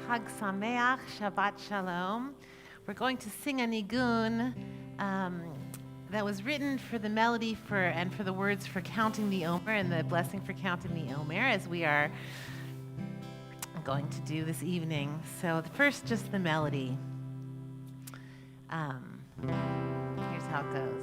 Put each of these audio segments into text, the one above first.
Chag Sameach, Shabbat Shalom. We're going to sing a nigun that was written for the melody and for the words for counting the Omer and the blessing for counting the Omer, as we are going to do this evening. So first, just the melody. Here's how it goes.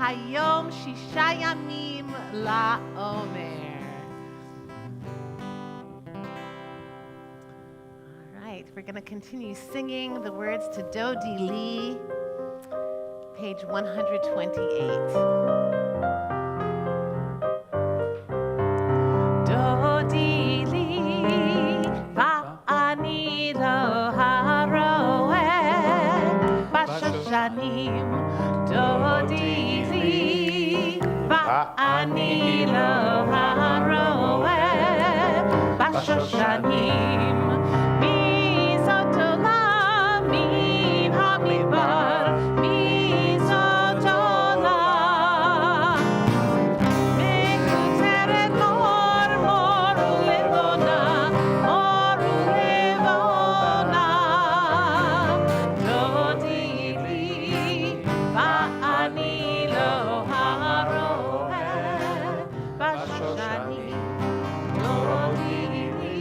Hayom Shisha Yamim LaOmer. All right, we're going to continue singing the words to Dodi Li, page 128. Dodi Li, Va'ani Lo Haroeh, Bashoshanim, Dodi Ani lo haroeh bashoshanim mizot olam min hamidbar mizot olam mekuteret mor ulevona dodi li va'ani lo haroeh Bashoshanim, Dodi li,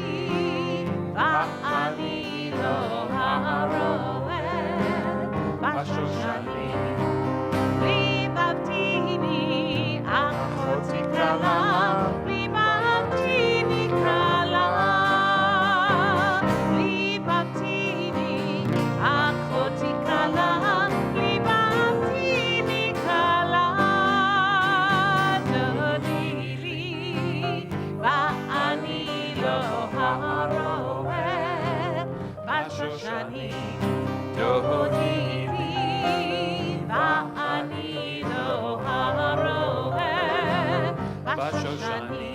Shoshani, Dodi li, Va'ani lo haroeh, Bashoshani.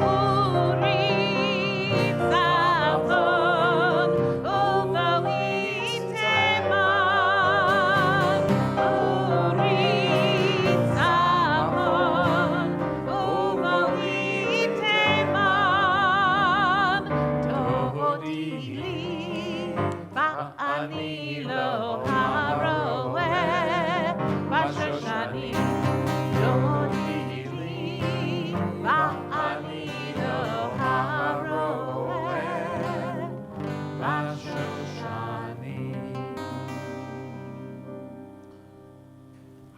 Urim Zafon, Uvoim Teman. Urim Zafon, Uvoim Teman. Dodi li, Va'ani lo haroeh, Bashoshani. Dodi li, Va'ani lo haroeh, Bashoshani.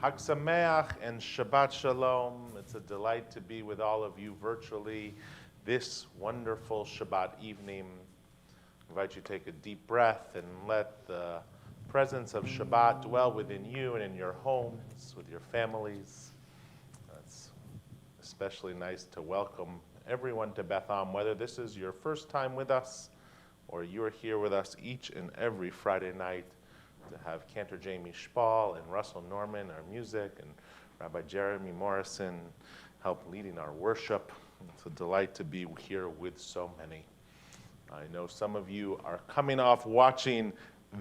Hag Sameach and Shabbat Shalom. It's a delight to be with all of you virtually this wonderful Shabbat evening. I invite you to take a deep breath and let the presence of Shabbat dwell within you and in your homes, with your families. It's especially nice to welcome everyone to Beth Am, whether this is your first time with us or you're here with us each and every Friday night, to have Cantor Jamie Spall and Russell Norman, our music, and Rabbi Jeremy Morrison help leading our worship. It's a delight to be here with so many. I know some of you are coming off watching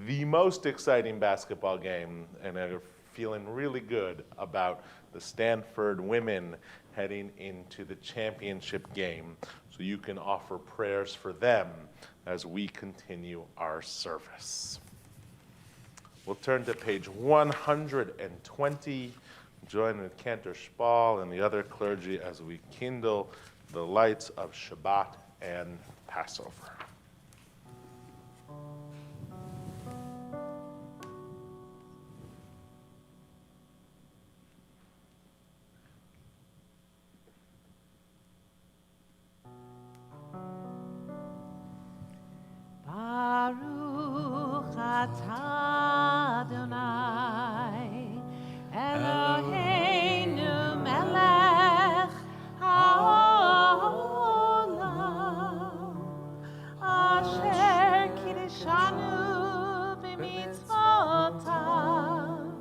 the most exciting basketball game and are feeling really good about the Stanford women heading into the championship game. So you can offer prayers for them as we continue our service. We'll turn to page 120, join with Cantor Spall and the other clergy as we kindle the lights of Shabbat and Passover. Baruch atah Adonai, Eloheinu melech haolam, asher kiddushanu b'mitzvotav,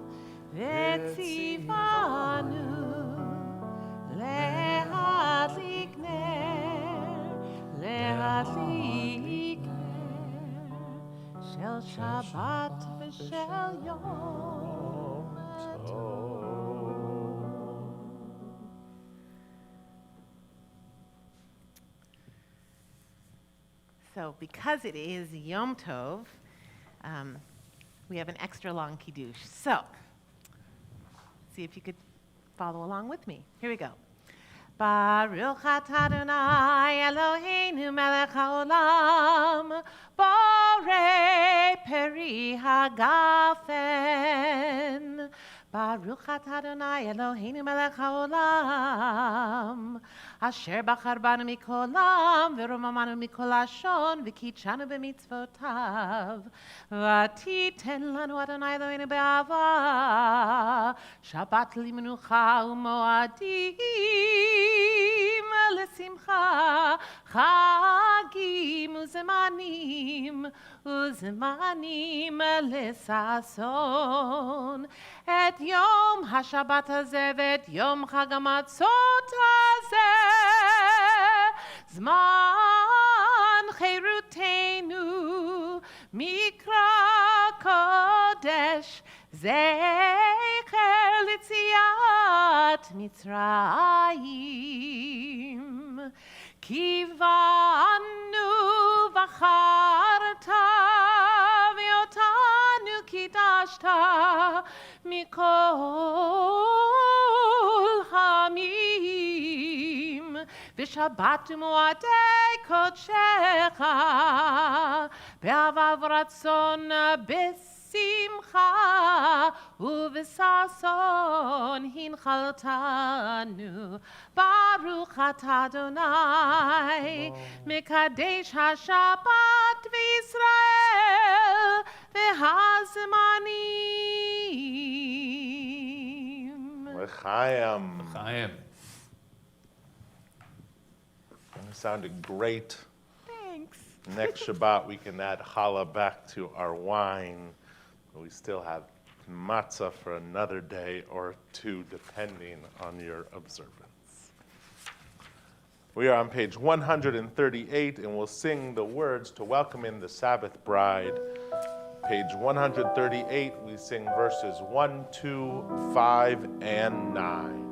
v'tzivanu le'adlik ner, Shel Shabbat v'shel Yom Tov. So because it is Yom Tov, we have an extra long kiddush. So, see if you could follow along with me. Here we go. Baruch atah Adonai Eloheinu melech haolam, borei peri hagafen. Baruch atah Adonai Eloheinu melech haolam, asher bachar banu mikol am v'romamanu mikol lashon v'kidshanu b'mitzvotav, v'titen lanu Adonai Eloheinu be'ava Shabbat limenucha u'moadim l'simcha, chagim uzemanim l'sason, et yom hashabbat hazeh v'et yom chag hamatzot hazeh, zman cherutenu mikra kodesh, zecher litziat Mitzrayim. Kivanu v'charta v'yotanu kidashta mikol hamim, v'shabbat u'moadei kodshecha be'avav ratzon simcha u'v'sason hinchaltanu. Baruch atah Adonai mekadesh haShabbat v'Yisrael v'hazmanim. L'chaim. Chaim. That sounded great. Thanks. Next Shabbat, we can add challah back to our wine. We still have matzah for another day or two, depending on your observance. We are on page 138, and we'll sing the words to welcome in the Sabbath bride. Page 138, we sing verses 1, 2, 5, and 9.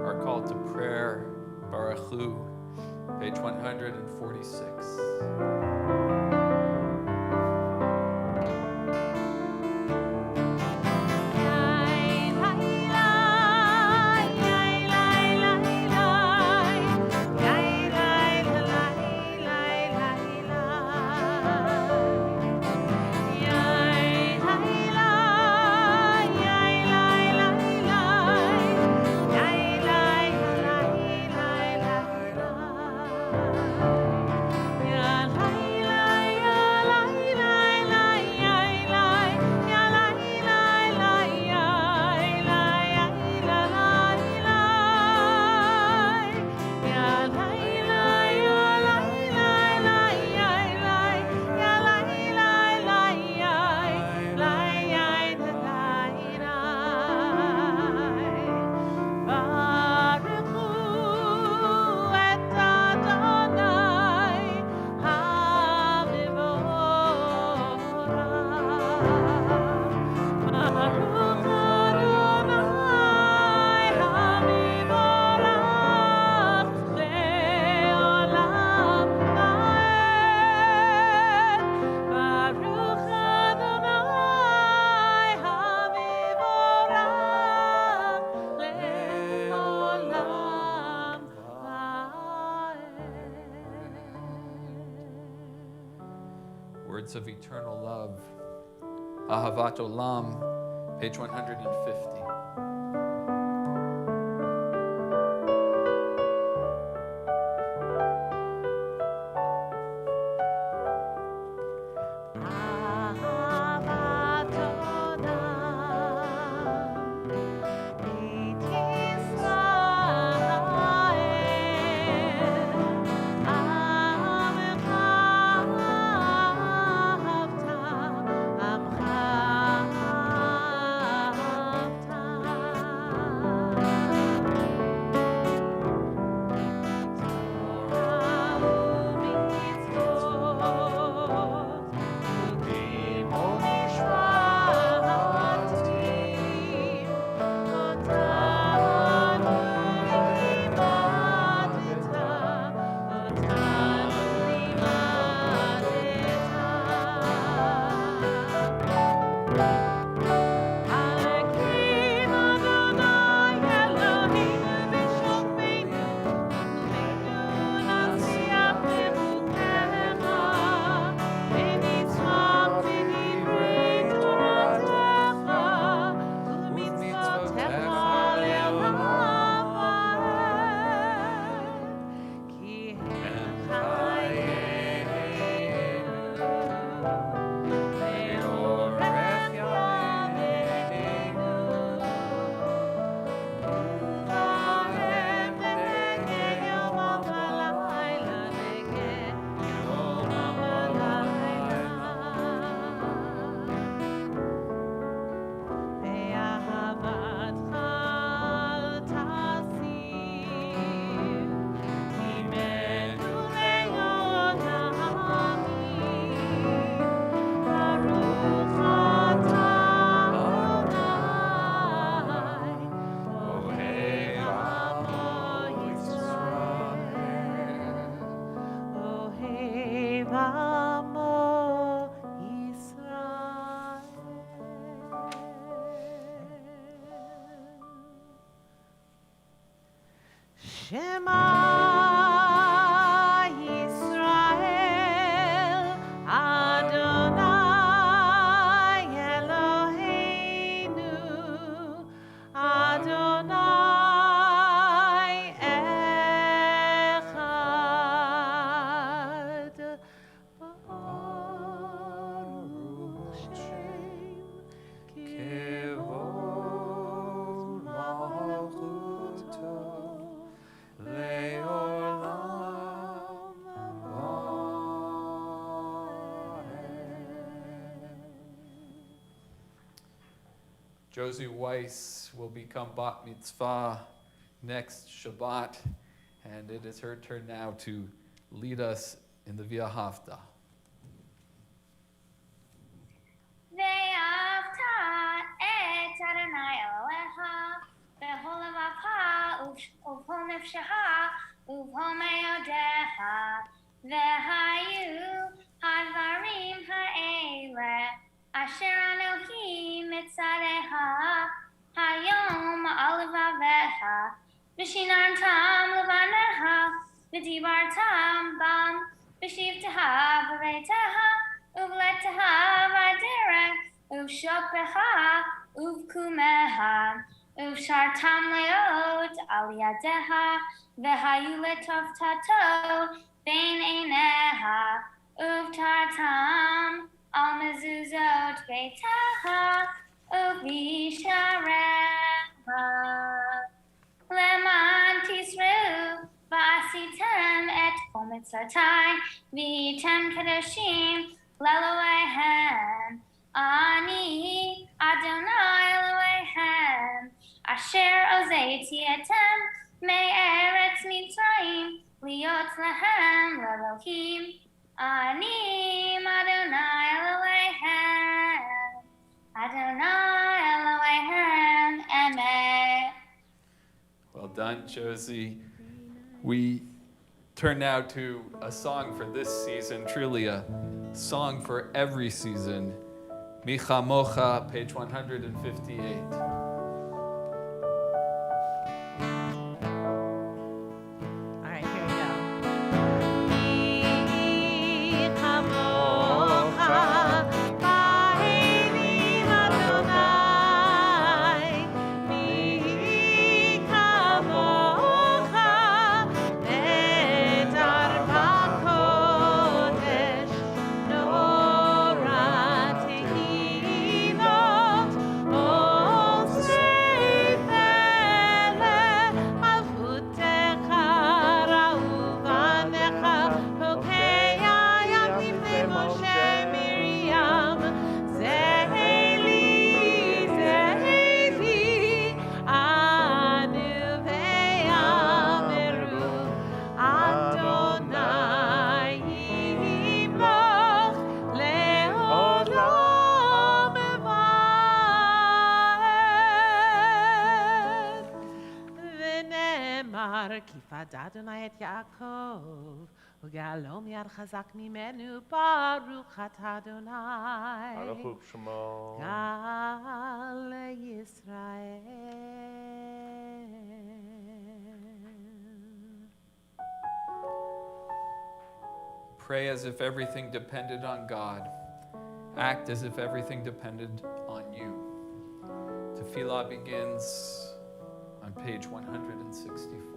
Our call to prayer, Baruchu, page 146. Yeah. words of eternal love. Ahavat Olam, page 150. Shema Yisrael Adonai Eloheinu Adonai Echad Baruch Shem Kivod Malchuto Josie Weiss will become bat mitzvah next Shabbat, and it is her turn now to lead us in the Via Hafta. ואהבת את אדוני אלוהיך בכל לבבך ובכל נפשך ובכל מאודיך, והיו הדברים האלה אשר אנוכי מצווך היום על לבביך, ושיננתם לבניך ודיברתם בם בשבתך בביתך ובלתך בדרך ובשופך ובקומך ובשרתם להיות על ידיך, והיו לטובתו בין עיניך ובתרתם על מזוזות ביתך ובשעריך, למען תשרו ועשיתם את כל מצוותיי והייתם קדושים לאלוהיהם. אני אדוני אלוהיהם אשר הוצאתי אתם מארץ מצרים להיות להם לאלוהים. אני אדוני אלוהיהם, אדוני אלוהיהם אמת. Well done, Josie. We turn now to a song for this season, truly a song for every season. Micha Mocha, page 158. All right, here we go. Micha Mocha שנאמר, כי פד אדוני את יעקב, וגאלו מיד חזק ממנו, ברוך אתה אדוני. Baruch Shemo. גאל ישראל. Pray as if everything depended on God. Act as if everything depended on you. Tefillah begins on page 164.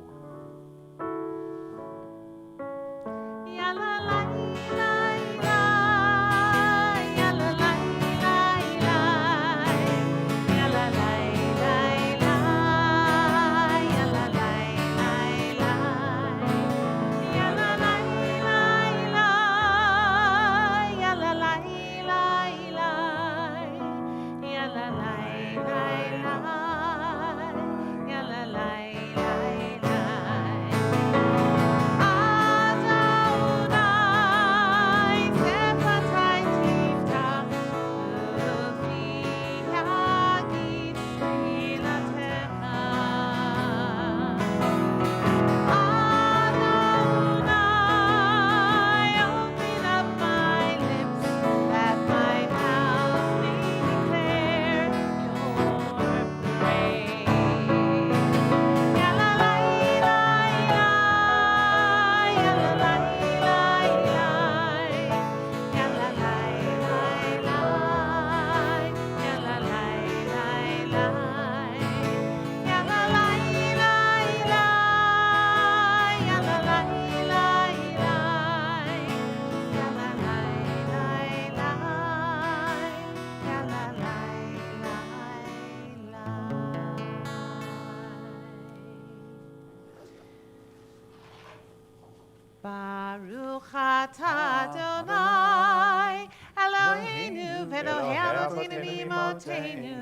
Baruch atah Adonai, Eloheinu v'Elohei Avotenu v'Imotenu,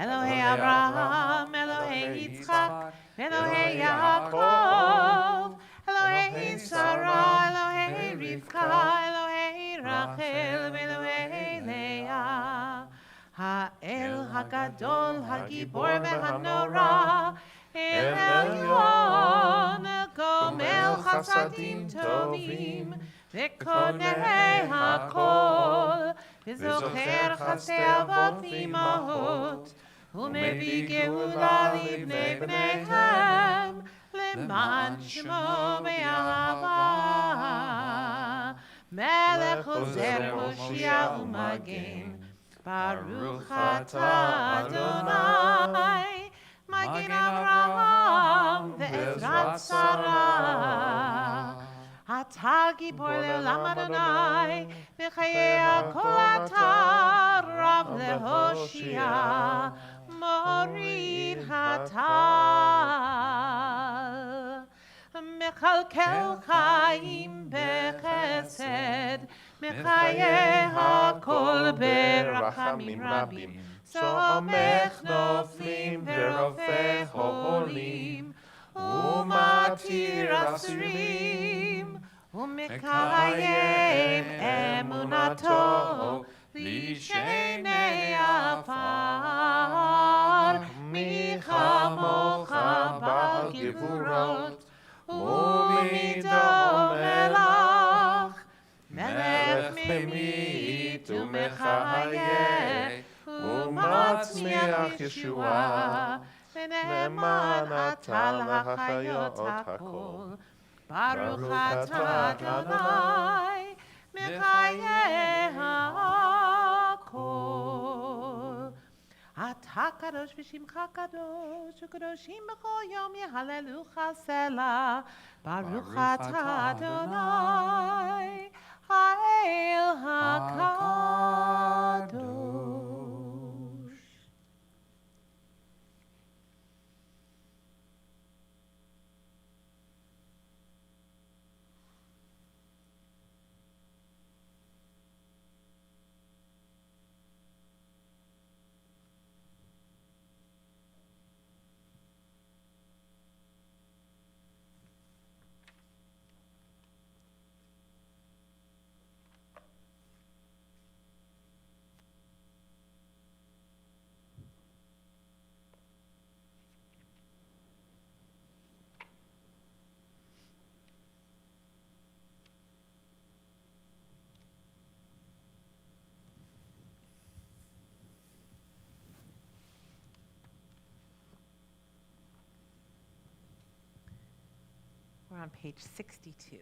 Elohei Abraham, Elohei Yitzchak, Elohei Yaakov, Elohei Sarah, Elohei Rivka, Elohei Rachel, Elohei Leah, Ha'el HaGadol, HaGibor v'Hanorah, El Elyon, Gomel Chasadim Tovim, V'koneh HaKol, V'zocher Chasdei Avot V'imahot, U'mebie Geula Livnei Bneihem, Leman Shemo Be'ahava, Melech Ozer Moshia U'Magen, Baruch atah Adonai, Magen Avraham ve'ezrat Sarah. Atah gibor le'olam Adonai, v'chayei hakol atah rav lehoshia, morid hatal. Mechalkel chaim bechesed, mechayei hakol berachamim rabim. סומך נופלים ורופא חולים ומתיר אסירים ומקיים אמונתו לישני עפר מי כמוך בעל גבורות ומידו מלך מלך ממית ומחיה ומצמיח ישועה, ונאמן אתה להחיות הכל. ברוך אתה אדוני, מחיי הכל. אתה קדוש ושמך קדוש, וקדושים בכל יום יהללוך סלה. ברוך אתה אדוני, האל הקדוש. on page 62.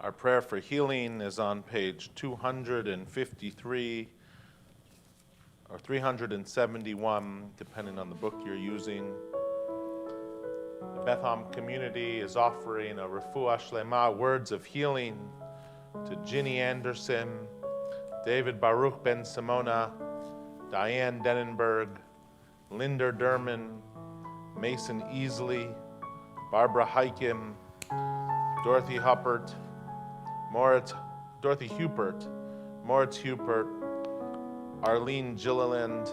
Our prayer for healing is on page 253 or 371, depending on the book you're using. The Beth Am community is offering a refuah shlema, words of healing, to Ginny Anderson, David Baruch Ben Simona, Diane Denenberg, Linda Derman, Mason Easley, Barbara Heikim, Dorothy Huppert, Dorothy Hupert, Moritz Hupert, Arlene Gilliland,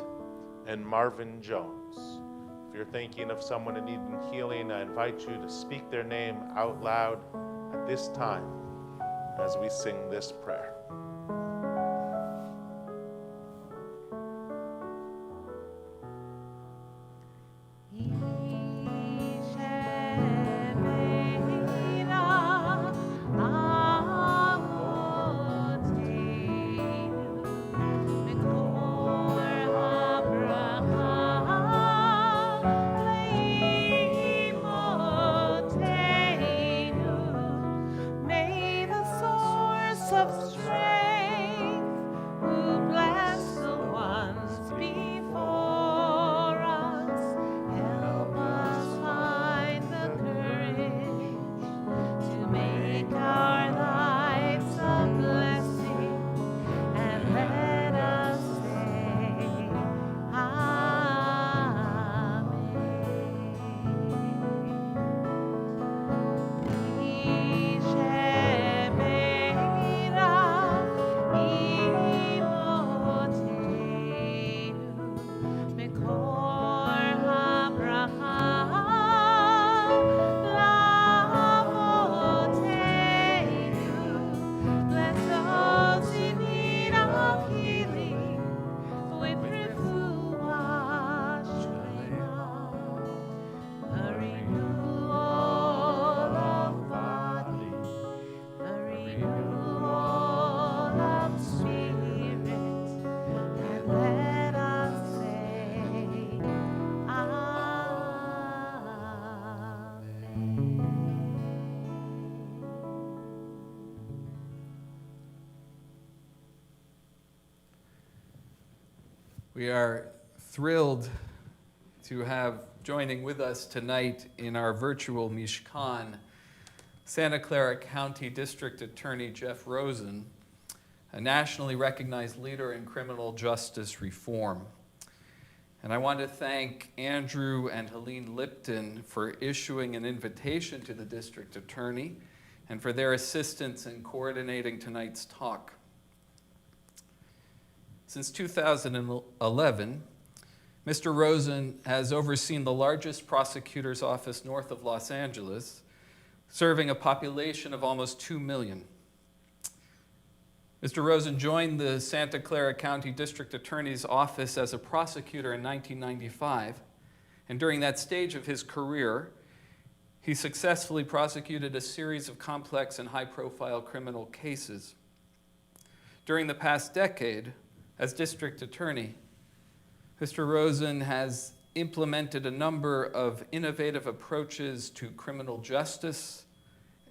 and Marvin Jones. If you're thinking of someone in needing healing, I invite you to speak their name out loud at this time as we sing this prayer. We are thrilled to have joining with us tonight in our virtual Mishkan, Santa Clara County District Attorney Jeff Rosen, a nationally recognized leader in criminal justice reform. And I want to thank Andrew and Helene Lipton for issuing an invitation to the district attorney and for their assistance in coordinating tonight's talk. Since 2011, Mr. Rosen has overseen the largest prosecutor's office north of Los Angeles, serving a population of almost 2 million. Mr. Rosen joined the Santa Clara County District Attorney's Office as a prosecutor in 1995, and during that stage of his career, he successfully prosecuted a series of complex and high-profile criminal cases. During the past decade, as district attorney, Mr. Rosen has implemented a number of innovative approaches to criminal justice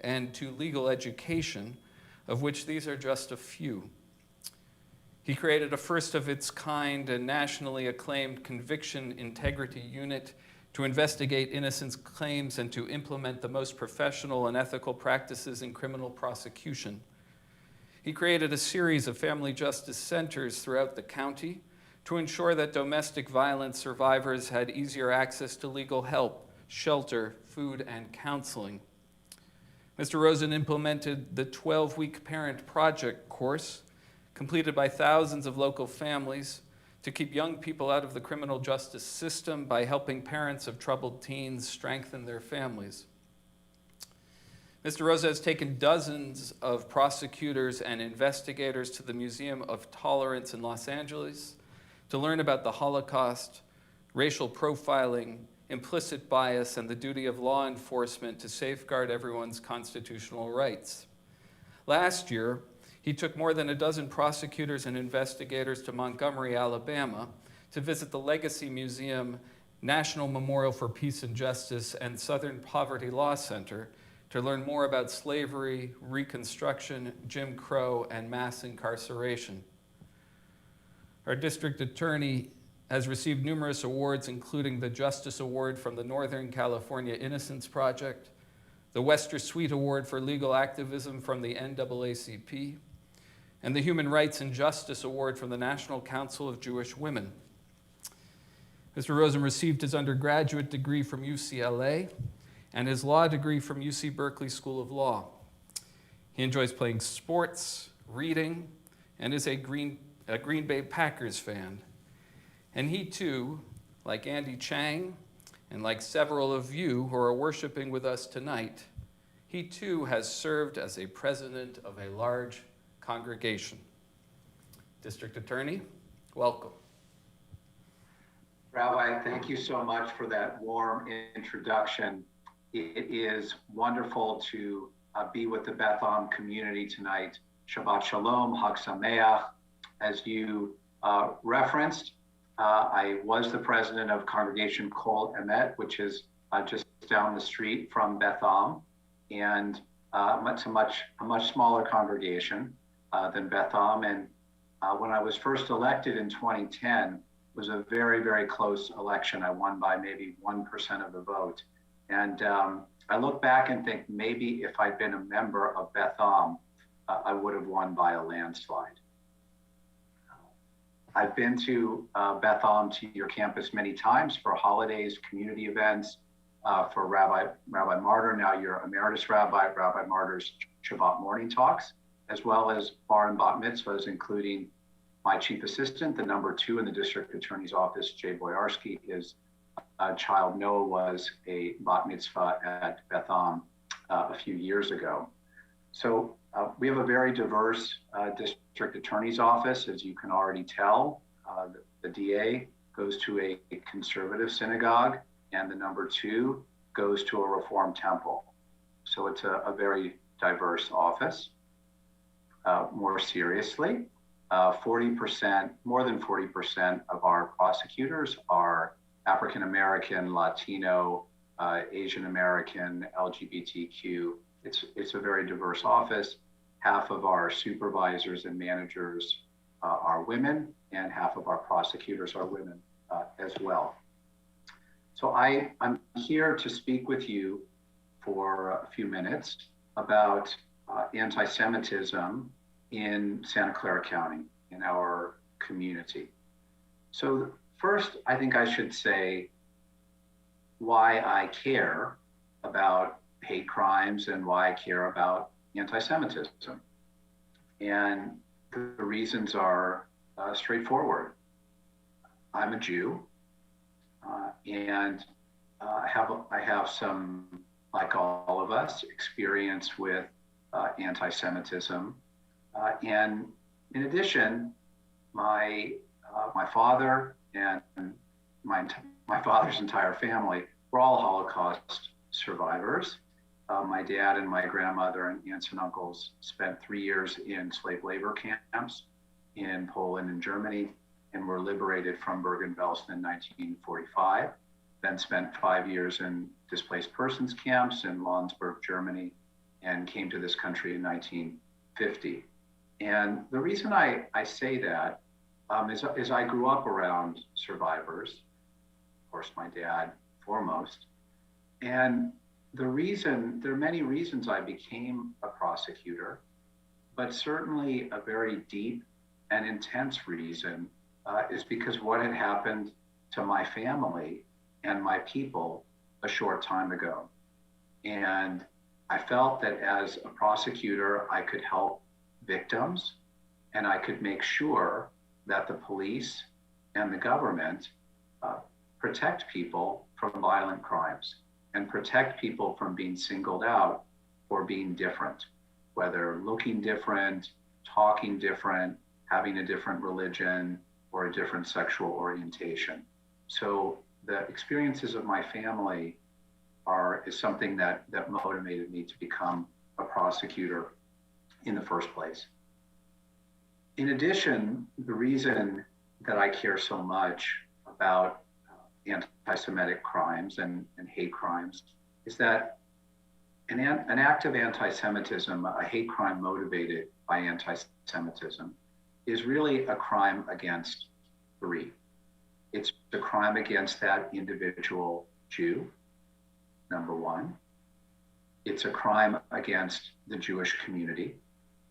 and to legal education, of which these are just a few. He created a first-of-its-kind and nationally acclaimed conviction integrity unit to investigate innocence claims and to implement the most professional and ethical practices in criminal prosecution. He created a series of family justice centers throughout the county to ensure that domestic violence survivors had easier access to legal help, shelter, food, and counseling. Mr. Rosen implemented the 12-week Parent Project course, completed by thousands of local families, to keep young people out of the criminal justice system by helping parents of troubled teens strengthen their families. Mr. Rosen has taken dozens of prosecutors and investigators to the Museum of Tolerance in Los Angeles to learn about the Holocaust, racial profiling, implicit bias, and the duty of law enforcement to safeguard everyone's constitutional rights. Last year, he took more than a dozen prosecutors and investigators to Montgomery, Alabama, to visit the Legacy Museum, National Memorial for Peace and Justice, and Southern Poverty Law Center to learn more about slavery, Reconstruction, Jim Crow, and mass incarceration. Our district attorney has received numerous awards, including the Justice Award from the Northern California Innocence Project, the Wester Sweet Award for Legal Activism from the NAACP, and the Human Rights and Justice Award from the National Council of Jewish Women. Mr. Rosen received his undergraduate degree from UCLA and his law degree from UC Berkeley School of Law. He enjoys playing sports, reading, and is a Green Bay Packers fan. And he too, like Andy Chang, and like several of you who are worshiping with us tonight, he too has served as a president of a large congregation. District Attorney, welcome. Rabbi, thank you so much for that warm introduction. It is wonderful to be with the Beth Am community tonight. Shabbat Shalom, Hag Sameach. As you referenced, I was the president of Congregation Kol Emet, which is just down the street from Beth Am, and it's a much smaller congregation than Beth Am. And when I was first elected in 2010, it was a very, very close election. I won by maybe 1% of the vote. And I look back and think maybe if I'd been a member of Beth Am, I would have won by a landslide. I've been to Beth Am, to your campus many times for holidays, community events, for Rabbi Martyr, now your emeritus Rabbi Martyr's Shabbat morning talks, as well as bar and bat mitzvahs, including my chief assistant, the number 2 in the district attorney's office, Jay Boyarsky. His child Noah was a bat mitzvah at Beth Am a few years ago. So we have a very diverse district attorney's office, as you can already tell. The DA goes to a conservative synagogue, and the number 2 goes to a Reform temple. So it's a very diverse office. More seriously, 40%, more than 40% of our prosecutors are African American, Latino, Asian American, LGBTQ. It's a very diverse office. Half of our supervisors and managers are women, and half of our prosecutors are women as well. So I'm here to speak with you for a few minutes about anti-Semitism in Santa Clara County, in our community. So first, I think I should say why I care about hate crimes and why I care about anti-Semitism. And the reasons are straightforward. I'm a Jew, and I have some, like all of us, experience with anti-Semitism. And in addition, my father and my father's entire family were all Holocaust survivors. My dad and my grandmother and aunts and uncles spent 3 years in slave labor camps in Poland and Germany, and were liberated from Bergen-Belsen in 1945. Then spent 5 years in displaced persons camps in Landsberg, Germany, and came to this country in 1950. And the reason I say that is I grew up around survivors, of course, my dad foremost. And there are many reasons I became a prosecutor, but certainly a very deep and intense reason is because what had happened to my family and my people a short time ago. And I felt that as a prosecutor, I could help victims, and I could make sure that the police and the government protect people from violent crimes and protect people from being singled out for being different, whether looking different, talking different, having a different religion, or a different sexual orientation. So the experiences of my family is something that motivated me to become a prosecutor in the first place. In addition, the reason that I care so much about anti-Semitic crimes and hate crimes is that an act of anti-Semitism, a hate crime motivated by anti-Semitism, is really a crime against three. It's a crime against that individual Jew, number one. It's a crime against the Jewish community.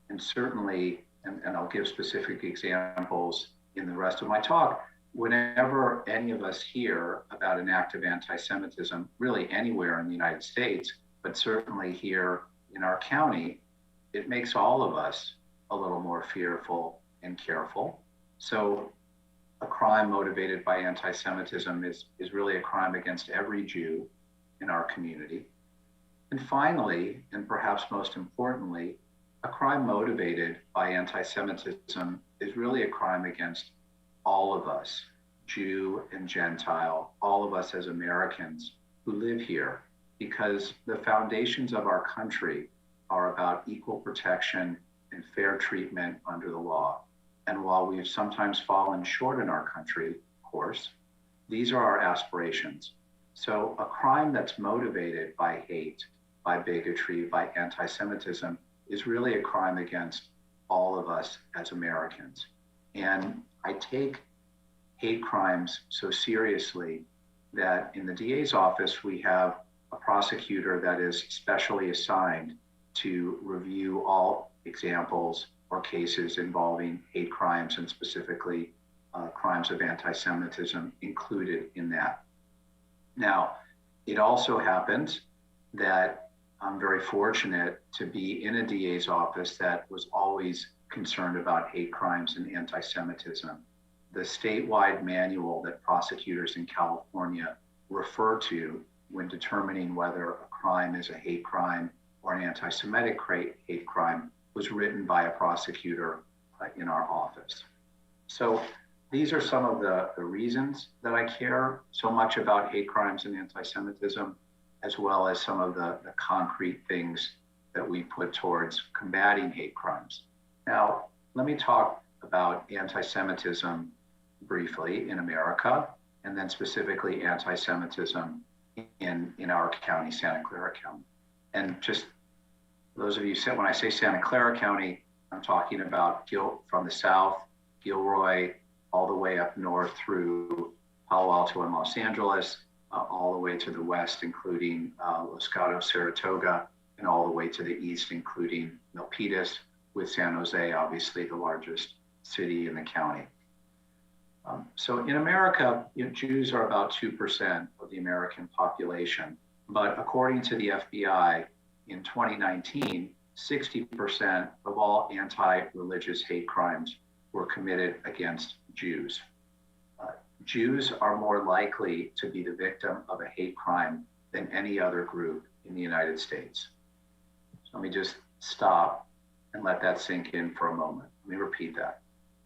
And certainly, and I'll give specific examples in the rest of my talk, whenever any of us hear about an act of anti-Semitism, really anywhere in the United States, but certainly here in our county, it makes all of us a little more fearful and careful. So a crime motivated by anti-Semitism is really a crime against every Jew in our community. And finally, and perhaps most importantly, a crime motivated by anti-Semitism is really a crime against all of us, Jew and Gentile, all of us as Americans who live here, because the foundations of our country are about equal protection and fair treatment under the law. And while we've sometimes fallen short in our country, of course, these are our aspirations. So a crime that's motivated by hate, by bigotry, by anti-Semitism is really a crime against all of us as Americans. And I take hate crimes so seriously that in the DA's office, we have a prosecutor that is specially assigned to review all examples or cases involving hate crimes, and specifically crimes of anti-Semitism included in that. Now, it also happens that I'm very fortunate to be in a DA's office that was always concerned about hate crimes and anti-Semitism. The statewide manual that prosecutors in California refer to when determining whether a crime is a hate crime or an anti-Semitic hate crime was written by a prosecutor in our office. So these are some of the reasons that I care so much about hate crimes and anti-Semitism, as well as some of the concrete things that we put towards combating hate crimes. Now, let me talk about anti-Semitism briefly in America, and then specifically anti-Semitism in our county, Santa Clara County. And just those of you, when I say Santa Clara County, I'm talking about from the south, Gilroy, all the way up north through Palo Alto and Los Angeles, all the way to the west, including Los Gatos, Saratoga, and all the way to the east, including Milpitas, with San Jose, obviously the largest city in the county. So in America, Jews are about 2% of the American population. But according to the FBI, in 2019, 60% of all anti-religious hate crimes were committed against Jews. Jews are more likely to be the victim of a hate crime than any other group in the United States. So let me just stop and let that sink in for a moment. Let me repeat that.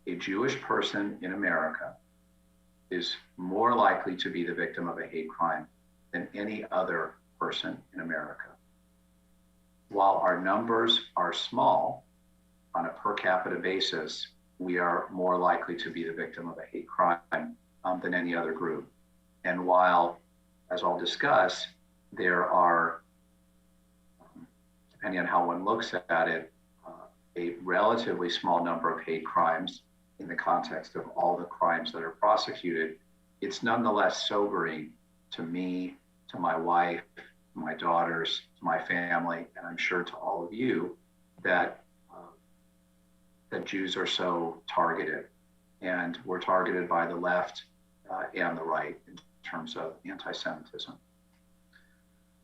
A Jewish person in America is more likely to be the victim of a hate crime than any other person in America. While our numbers are small on a per capita basis, we are more likely to be the victim of a hate crime than any other group. And while, as I'll discuss, there are, depending on how one looks at it, a relatively small number of hate crimes in the context of all the crimes that are prosecuted, it's nonetheless sobering to me, to my wife, to my daughters, to my family, and I'm sure to all of you, that Jews are so targeted. And we're targeted by the left and the right in terms of anti-Semitism.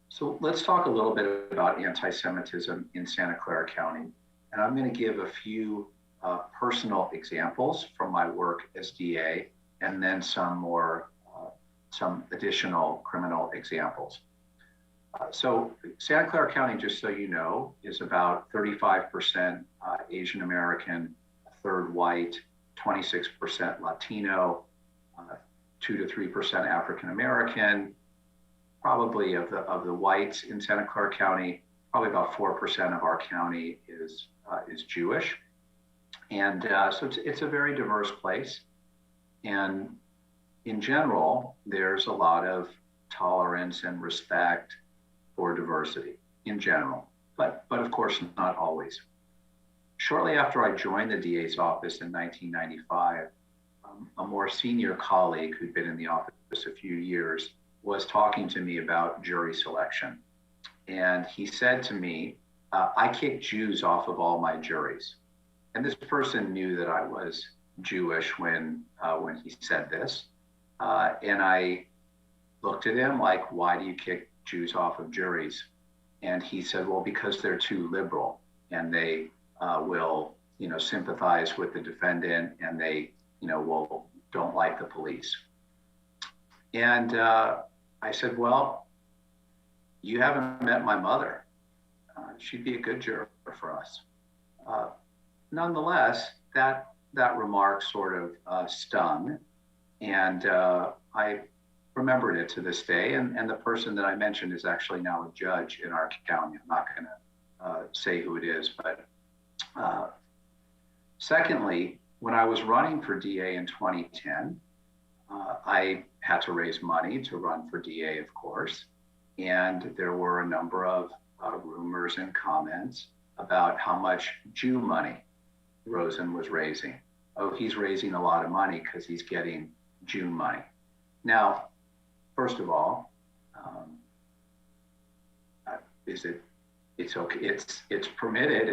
So let's talk a little bit about anti-Semitism in Santa Clara County. And I'm going to give a few personal examples from my work as DA, and then some additional criminal examples. So Santa Clara County, just so you know, is about 35% Asian American, a third white, 26% Latino, 2 to 3% African American. Probably of the whites in Santa Clara County, probably about 4% of our county is Jewish. And so it's a very diverse place. And in general, there's a lot of tolerance and respect for diversity in general, but of course not always. Shortly after I joined the DA's office in 1995, a more senior colleague who'd been in the office a few years was talking to me about jury selection. And he said to me, I kicked Jews off of all my juries. And this person knew that I was Jewish when he said this. And I looked at him like, why do you kick Jews off of juries? And he said, well, because they're too liberal and they will, sympathize with the defendant, and they, don't like the police. And I said, well, you haven't met my mother. She'd be a good juror for us. Nonetheless, that remark sort of stung, and I remembered it to this day. And the person that I mentioned is actually now a judge in our county. I'm not going to say who it is, but secondly, when I was running for DA in 2010, I had to raise money to run for DA, of course, and there were a number of rumors and comments about how much Jew money Rosen was raising. Oh, he's raising a lot of money because he's getting Jew money. Now, first of all, it's okay. It's permitted.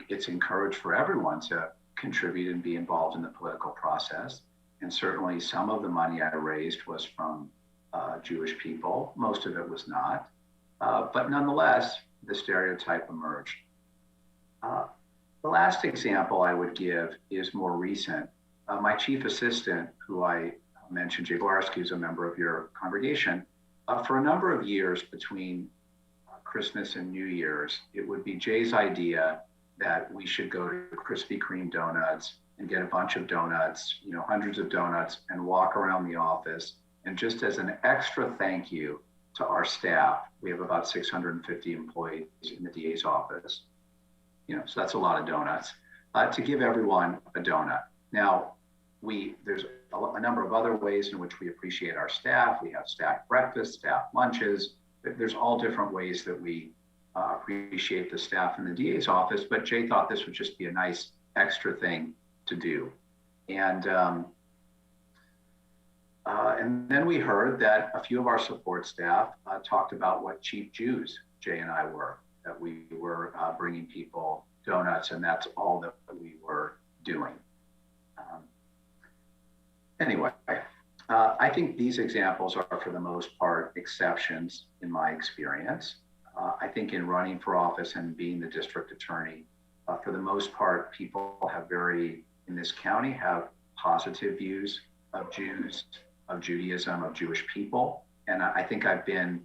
It's encouraged for everyone to contribute and be involved in the political process. And certainly, some of the money I raised was from Jewish people. Most of it was not. But nonetheless, the stereotype emerged. The last example I would give is more recent. My chief assistant, who I mentioned, Jay Bowarski, who's a member of your congregation, for a number of years between Christmas and New Year's, it would be Jay's idea that we should go to Krispy Kreme donuts and get a bunch of donuts, hundreds of donuts, and walk around the office. And just as an extra thank you to our staff, we have about 650 employees in the DA's office. So that's a lot of donuts, to give everyone a donut. Now, there's a number of other ways in which we appreciate our staff. We have staff breakfasts, staff lunches. There's all different ways that we appreciate the staff in the DA's office, but Jay thought this would just be a nice extra thing to do. And then we heard that a few of our support staff talked about what cheap Jews Jay and I were, that we were bringing people donuts, and that's all that we were doing. Anyway, I think these examples are, for the most part, exceptions in my experience. I think in running for office and being the district attorney, for the most part, people in this county, have positive views of Jews, of Judaism, of Jewish people. And I think I've been,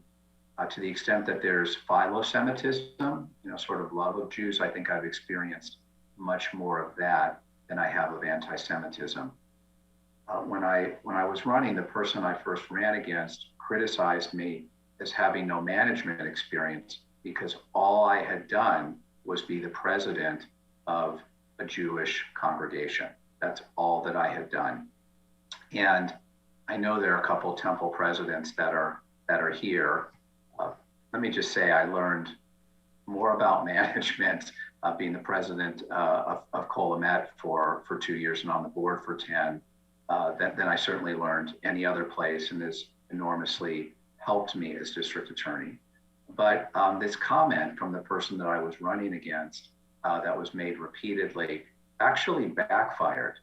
to the extent that there's philo-Semitism, sort of love of Jews, I think I've experienced much more of that than I have of anti-Semitism. When I was running, the person I first ran against criticized me as having no management experience because all I had done was be the president of a Jewish congregation. That's all that I had done. And I know there are a couple temple presidents that are here. Let me just say I learned more about management being the president of Colomet for 2 years and on the board for 10 than I certainly learned any other place, and has enormously helped me as district attorney. But this comment from the person that I was running against that was made repeatedly actually backfired.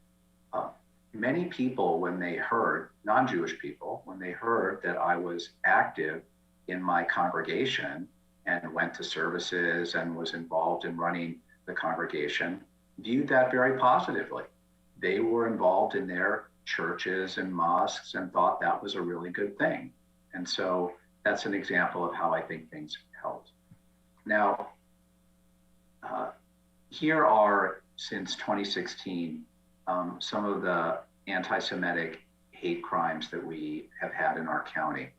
Many people, when they heard, non-Jewish people, when they heard that I was active in my congregation and went to services and was involved in running the congregation, viewed that very positively. They were involved in their churches and mosques and thought that was a really good thing. And so that's an example of how I think things helped. Now, here are, since 2016, some of the anti-Semitic hate crimes that we have had in our county.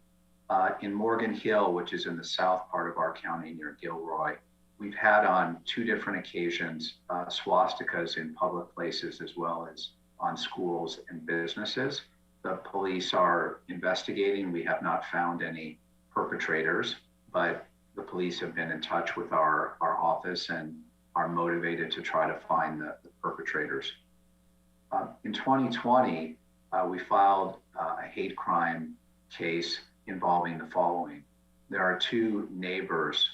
In Morgan Hill, which is in the south part of our county near Gilroy, we've had on 2 different occasions swastikas in public places as well as on schools and businesses. The police are investigating. We have not found any perpetrators, but the police have been in touch with our office and are motivated to try to find the perpetrators. In 2020, we filed a hate crime case involving the following. There are 2 neighbors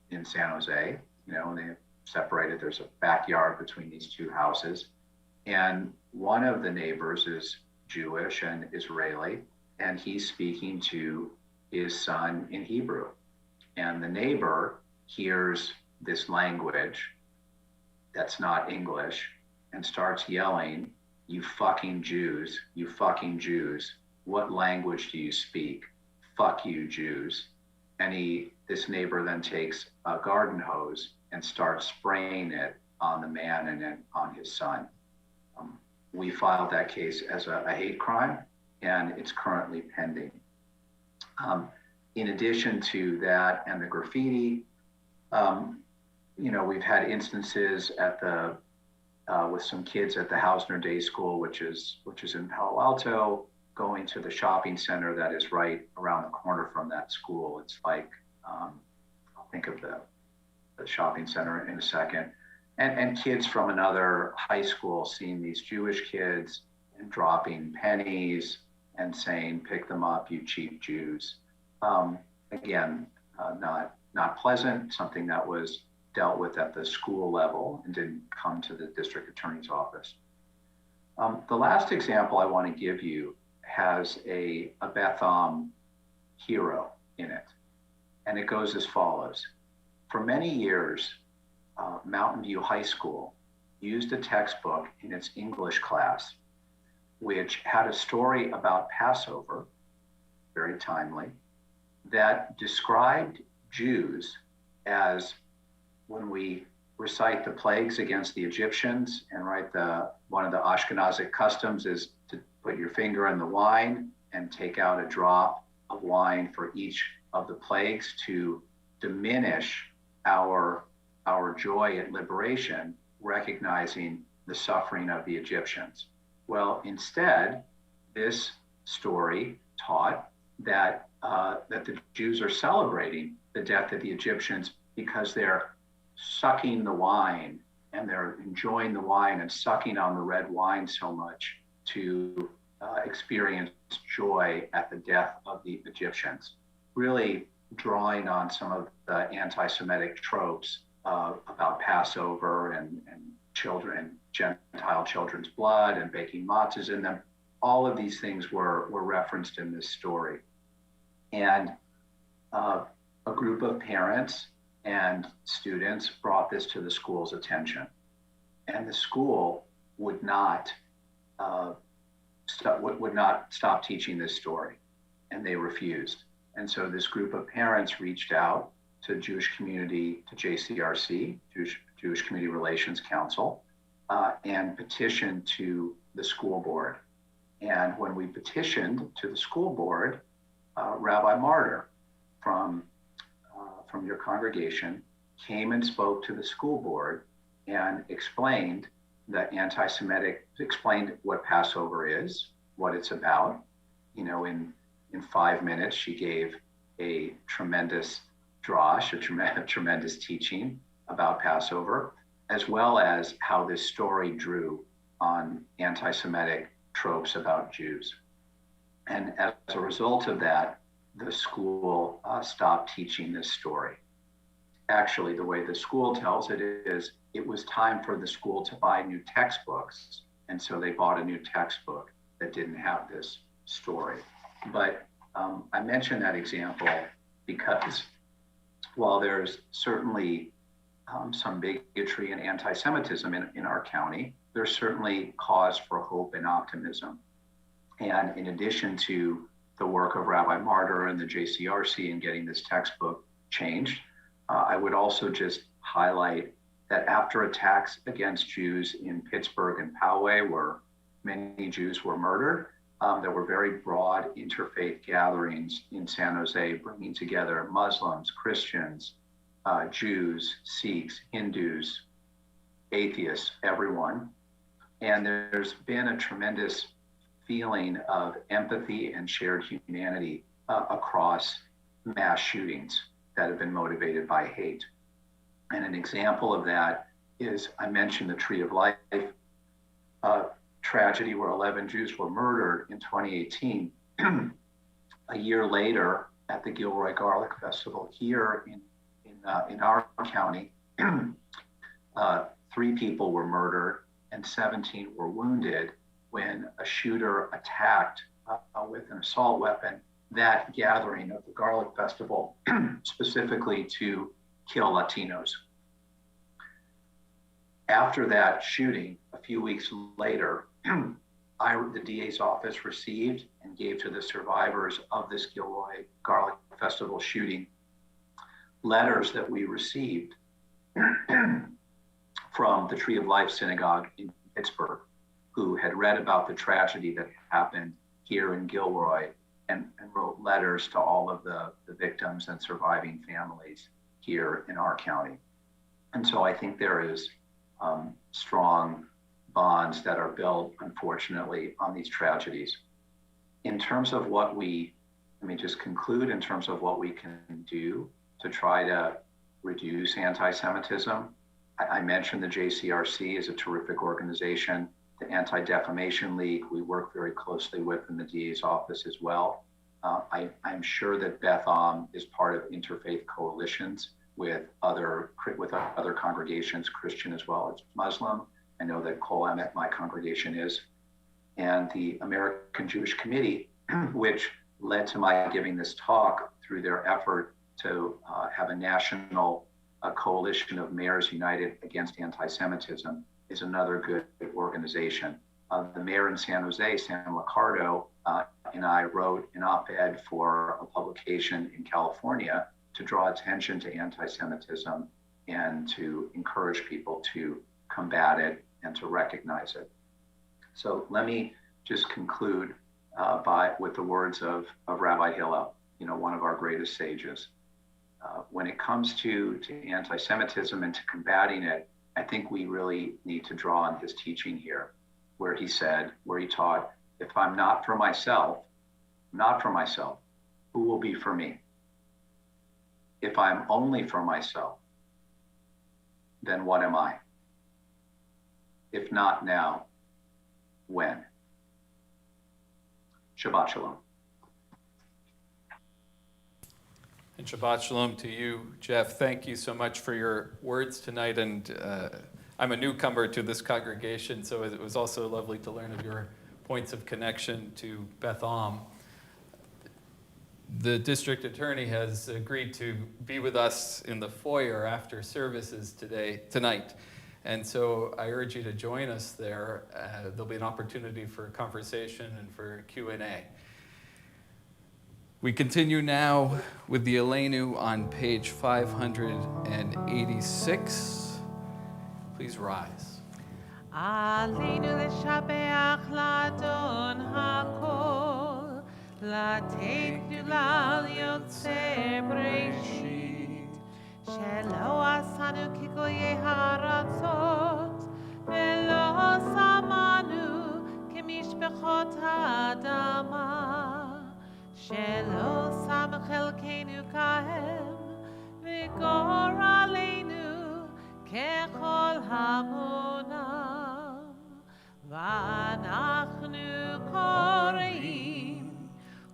in San Jose, and they separated. There's a backyard between these 2 houses. And one of the neighbors is Jewish and Israeli, and he's speaking to his son in Hebrew. And the neighbor hears this language that's not English and starts yelling, "You fucking Jews, you fucking Jews. What language do you speak? Fuck you, Jews." And this neighbor then takes a garden hose and starts spraying it on the man and then on his son. We filed that case as a hate crime, and it's currently pending. In addition to that and the graffiti, we've had instances at with some kids at the Hausner Day School, which is in Palo Alto, going to the shopping center that is right around the corner from that school. It's like, I'll think of the shopping center in a second. And kids from another high school seeing these Jewish kids and dropping pennies and saying, "Pick them up, you cheap Jews." Again, not pleasant, something that was dealt with at the school level and didn't come to the district attorney's office. The last example I want to give you has a Beth Am hero in it. And it goes as follows. For many years, Mountain View High School used a textbook in its English class, which had a story about Passover, very timely, that described Jews as, when we recite the plagues against the Egyptians, and one of the Ashkenazic customs is to put your finger in the wine and take out a drop of wine for each of the plagues to diminish our joy at liberation, recognizing the suffering of the Egyptians. Well, instead, this story taught that the Jews are celebrating the death of the Egyptians because they're sucking the wine and they're enjoying the wine and sucking on the red wine so much to experience joy at the death of the Egyptians, really drawing on some of the anti-Semitic tropes about Passover and children, Gentile children's blood and baking matzahs in them. all of these things were referenced in this story. And a group of parents and students brought this to the school's attention. And the school would not stop teaching this story, and they refused. And so this group of parents reached out to Jewish community, to JCRC, Jewish Community Relations Council, and petitioned to the school board. And when we petitioned to the school board, Rabbi Martyr from your congregation came and spoke to the school board and explained what Passover is, what it's about. You know, in 5 minutes, she gave a tremendous drash, a tremendous teaching about Passover, as well as how this story drew on anti-Semitic tropes about Jews. And as a result of that, the school stopped teaching this story. Actually, the way the school tells it is, it was time for the school to buy new textbooks. And so they bought a new textbook that didn't have this story. But I mention that example because while there's certainly some bigotry and anti-Semitism in our county, there's certainly cause for hope and optimism. And in addition to the work of Rabbi Martyr and the JCRC in getting this textbook changed, I would also just highlight that after attacks against Jews in Pittsburgh and Poway, where many Jews were murdered, there were very broad interfaith gatherings in San Jose, bringing together Muslims, Christians, Jews, Sikhs, Hindus, atheists, everyone. And there's been a tremendous feeling of empathy and shared humanity across mass shootings that have been motivated by hate. And an example of that is, I mentioned the Tree of Life tragedy where 11 Jews were murdered in 2018. A year later, at the Gilroy Garlic Festival here in our county, 3 people were murdered and 17 were wounded when a shooter attacked with an assault weapon that gathering of the Garlic Festival, specifically to kill Latinos. After that shooting, a few weeks later, the DA's office received and gave to the survivors of this Gilroy Garlic Festival shooting letters that we received from the Tree of Life Synagogue in Pittsburgh, who had read about the tragedy that happened here in Gilroy and wrote letters to all of the victims and surviving families here in our county. And so I think there is strong bonds that are built, unfortunately, on these tragedies. In terms of let me just conclude in terms of what we can do to try to reduce anti-Semitism. I mentioned the JCRC is a terrific organization. The Anti-Defamation League, we work very closely with in the DA's office as well. I'm sure that Beth Am is part of interfaith coalitions with other congregations, Christian as well as Muslim. I know that Kol Emet, my congregation, is. And the American Jewish Committee, which led to my giving this talk through their effort to have a national coalition of mayors united against anti-Semitism, is another good organization. The mayor in San Jose, Sam Liccardo, and I wrote an op-ed for a publication in California to draw attention to anti-Semitism and to encourage people to combat it and to recognize it. So let me just conclude with the words of Rabbi Hillel, one of our greatest sages. When it comes to anti-Semitism and to combating it, I think we really need to draw on his teaching here, where he taught, if I'm not for myself, who will be for me? If I'm only for myself, then what am I? If not now, when? Shabbat Shalom. And Shabbat Shalom to you, Jeff. Thank you so much for your words tonight. And I'm a newcomer to this congregation, so it was also lovely to learn of your points of connection to Beth Am. The district attorney has agreed to be with us in the foyer after services tonight. And so I urge you to join us there. There'll be an opportunity for conversation and for Q&A. We continue now with the Aleinu on page 586. Please rise. Aleinu l'shabeach l'Adon hakol, לתת גדולה ליוצר בראשית, שלא עשנו כגויי הארצות, ולא שמנו כמשפחות האדמה, שלא שם חלקנו כהם, וגורלנו ככל המונם, ואנחנו קוראים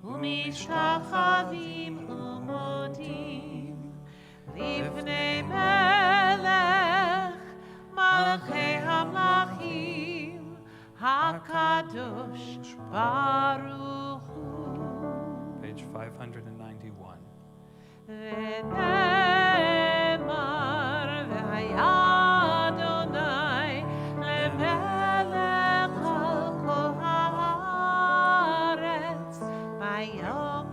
ומשתחווים ומודים לפני מלך מלכי המלכים הקדוש ברוך הוא. Page 591. ונאמר והיה אדוני למלך על כל הארץ ביום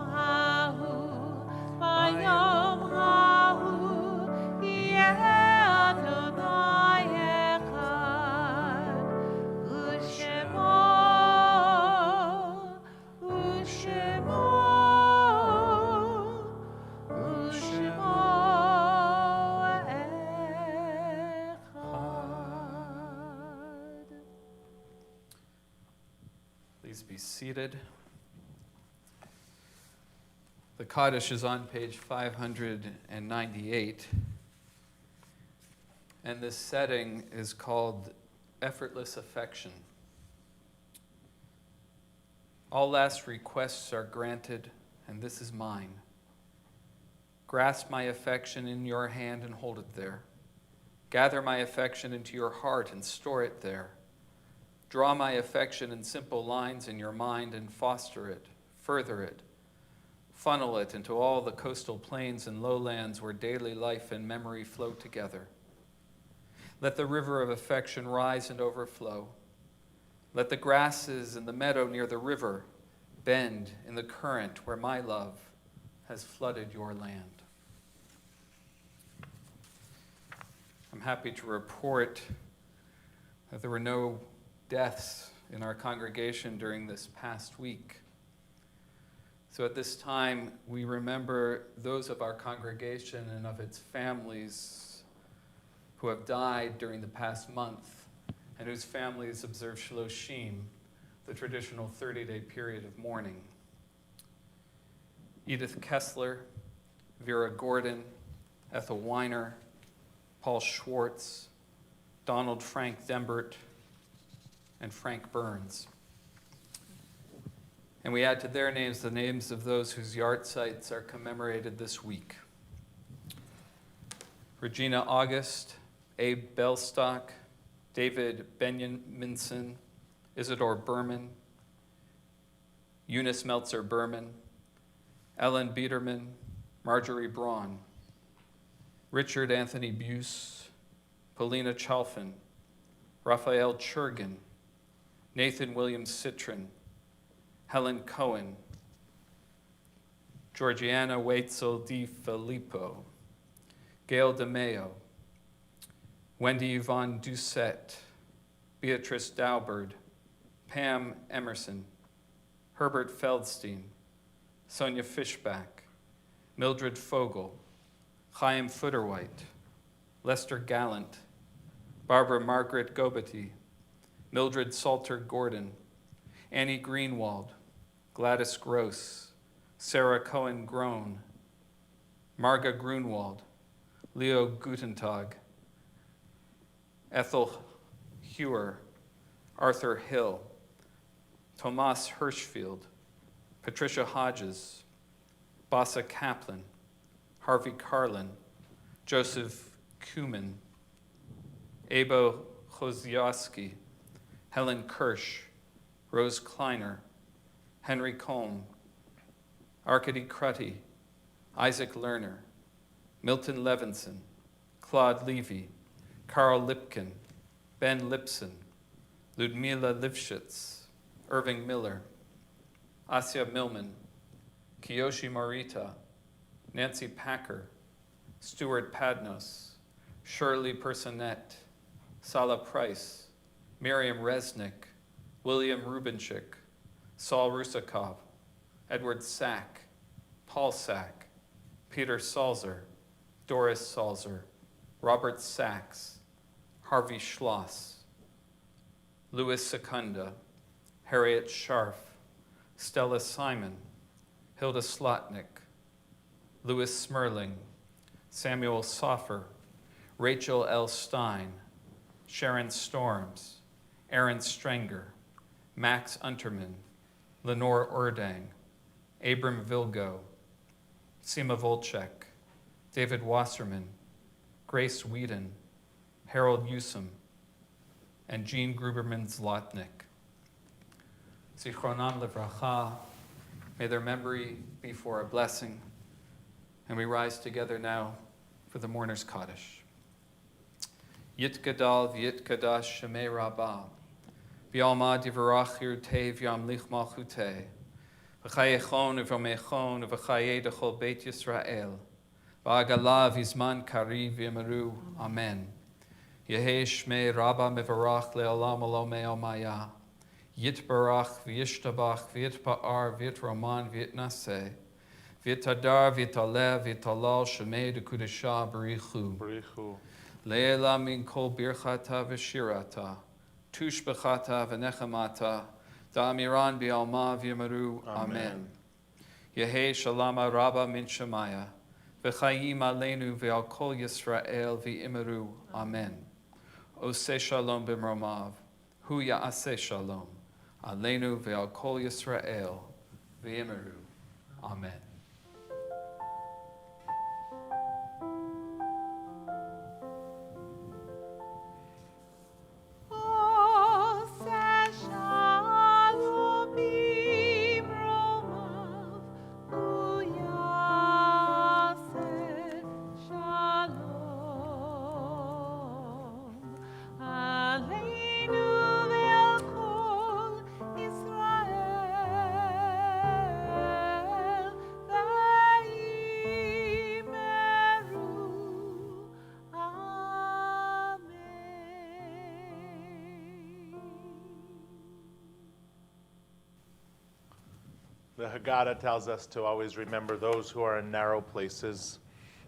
ההוא יהיה אדוני אחד ושמו אחד. Please be seated. The Kaddish is on page 598, and this setting is called Effortless Affection. All last requests are granted, and this is mine. Grasp my affection in your hand and hold it there. Gather my affection into your heart and store it there. Draw my affection in simple lines in your mind and foster it, further it. Funnel it into all the coastal plains and lowlands where daily life and memory flow together. Let the river of affection rise and overflow. Let the grasses in the meadow near the river bend in the current where my love has flooded your land. I'm happy to report that there were no deaths in our congregation during this past week. So at this time, we remember those of our congregation and of its families who have died during the past month and whose families observe Shloshim, the traditional 30-day period of mourning. Edith Kessler, Vera Gordon, Ethel Weiner, Paul Schwartz, Donald Frank Dembert, and Frank Burns. And we add to their names the names of those whose yard sites are commemorated this week. Regina August, Abe Bellstock, David Benjaminson, Isidore Berman, Eunice Meltzer Berman, Ellen Biederman, Marjorie Braun, Richard Anthony Buse, Paulina Chalfin, Raphael Churgin, Nathan Williams Citron, Helen Cohen, Georgiana Waitzel Di Filippo, Gail DeMeo, Wendy Yvonne Doucette, Beatrice Daubert, Pam Emerson, Herbert Feldstein, Sonia Fishback, Mildred Fogel, Chaim Futterwhite, Lester Gallant, Barbara Margaret Gobety, Mildred Salter Gordon, Annie Greenwald, Gladys Gross, Sarah Cohen Groen, Marga Grunwald, Leo Gutentag, Ethel Hewer, Arthur Hill, Tomas Hirschfield, Patricia Hodges, Bassa Kaplan, Harvey Carlin, Joseph Kuman, Abo Choziowski, Helen Kirsch, Rose Kleiner, Henry Combe, Arkady Crutty, Isaac Lerner, Milton Levinson, Claude Levy, Carl Lipkin, Ben Lipson, Ludmila Lifshitz, Irving Miller, Asya Millman, Kiyoshi Morita, Nancy Packer, Stuart Padnos, Shirley Personette, Sala Price, Miriam Resnick, William Rubinchik, Saul Rusakov, Edward Sack, Paul Sack, Peter Salzer, Doris Salzer, Robert Sachs, Harvey Schloss, Louis Secunda, Harriet Scharf, Stella Simon, Hilda Slotnick, Louis Smerling, Samuel Soffer, Rachel L. Stein, Sharon Storms, Aaron Strenger, Max Unterman, Lenore Urdang, Abram Vilgo, Sima Volchek, David Wasserman, Grace Whedon, Harold Newsom, and Jean Gruberman Zlotnick. Zichronam Livracha, may their memory be for a blessing. And we rise together now for the mourner's Kaddish. Yit Gadal v'yit Kadash Shemei Rabbah, v'yalma divarach yirtei v'yamlich malchutei, v'chayechon v'yomechon v'chayei dechol Beit Yisrael, v'agala v'izman kari v'yamaru, Amen. Yehei Shmei Rabbah mevarach le'olam olomei omaya, yitbarach v'yishtabach v'yitpa'ar v'yitroman v'yitnaseh, v'yitadar v'yitaleh v'yitalal Shemei dekudesha b'richu. Le'ela min kol birchata v'shirata, tushbechata v'nechamata, da'amiran bi'alma v'yamaru, Amen. Yehei shalama rabba min shemaya, v'chayim aleinu v'al kol Yisrael v'imaru, Amen. Oseh shalom b'mromav, hu ya'aseh shalom, aleinu v'al kol Yisrael v'imaru, Amen. The Haggadah tells us to always remember those who are in narrow places.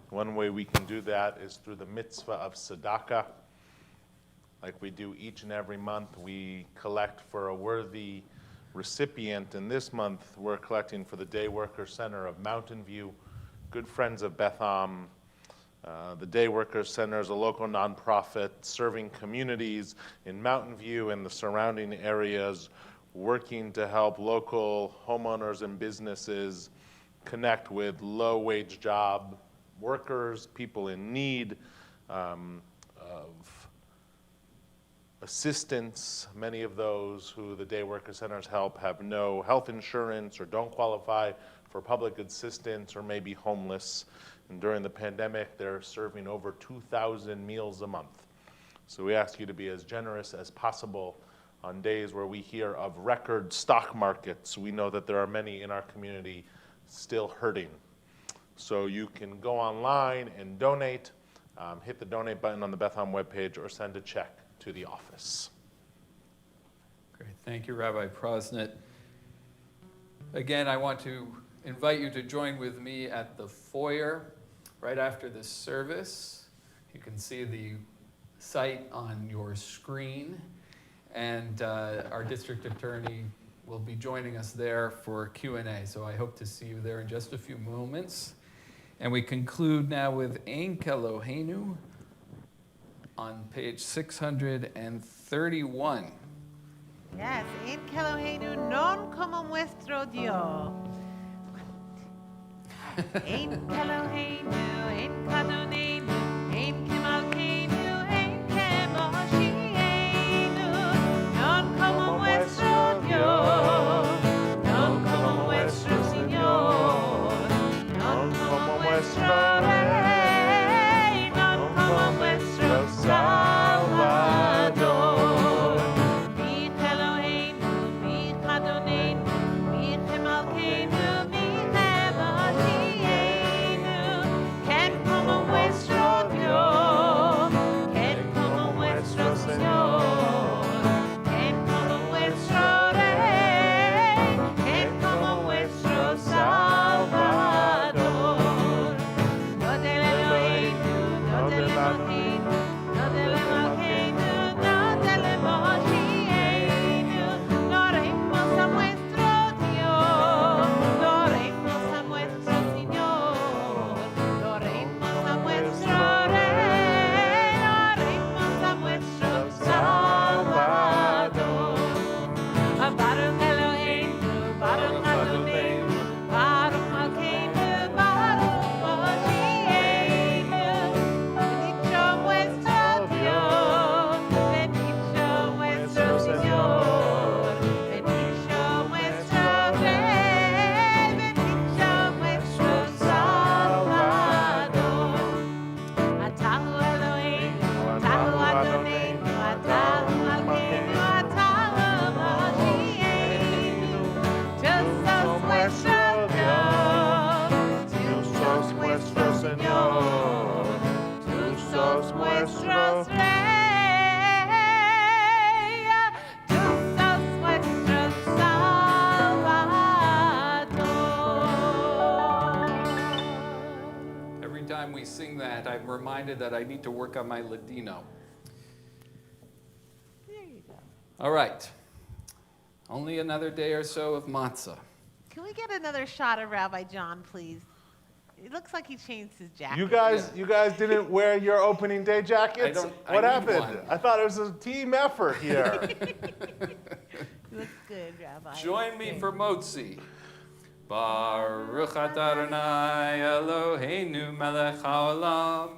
One way we can do that is through the mitzvah of tzedakah. Like we do each and every month, we collect for a worthy recipient. And this month, we're collecting for the Day Worker Center of Mountain View, good friends of Beth Am. The Day Worker Center is a local nonprofit serving communities in Mountain View and the surrounding areas, working to help local homeowners and businesses connect with low-wage job workers, people in need of assistance. Many of those who the Day Worker Centers help have no health insurance or don't qualify for public assistance or may be homeless. And during the pandemic, they're serving over 2,000 meals a month. So we ask you to be as generous as possible. On days where we hear of record stock markets, we know that there are many in our community still hurting. So you can go online and donate, hit the donate button on the Beth Am webpage, or send a check to the office. Great, thank you, Rabbi Prosnit. Again, I want to invite you to join with me at the foyer right after this service. You can see the site on your screen. And our district attorney will be joining us there for Q&A. So I hope to see you there in just a few moments. And we conclude now with Ein Keloheinu on page 631. Yes, Ein Keloheinu non como nuestro Dios. Ein Keloheinu, Ein Kadonenu, Ein Kemalkeinu, Ein Kemoshienu. Non como nuestro Dios. that, I'm reminded that I need to work on my Ladino. There you go. All right. Only another day or so of matzah. Can we get another shot of Rabbi John, please? It looks like he changed his jacket. You guys didn't wear your opening day jackets? I What need happened? one. I thought it was a team effort here. You look good, Rabbi. Join me for Motzi. Baruch atah Adonai Eloheinu melech haolam,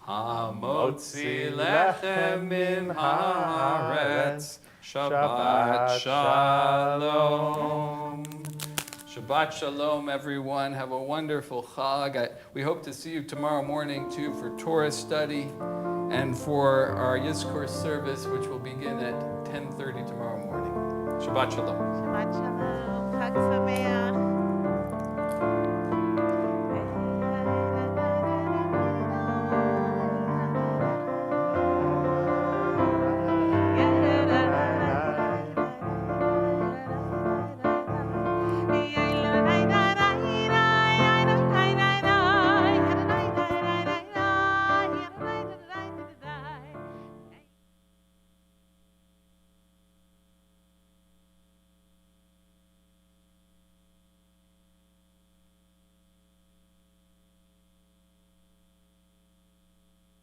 hamotzi lechem min haaretz. Shabbat shalom. Shabbat shalom, everyone. Have a wonderful Chag. We hope to see you tomorrow morning, too, for Torah study and for our Yizkor service, which will begin at 10:30 tomorrow morning. Shabbat shalom. Shabbat shalom. Chag sameach.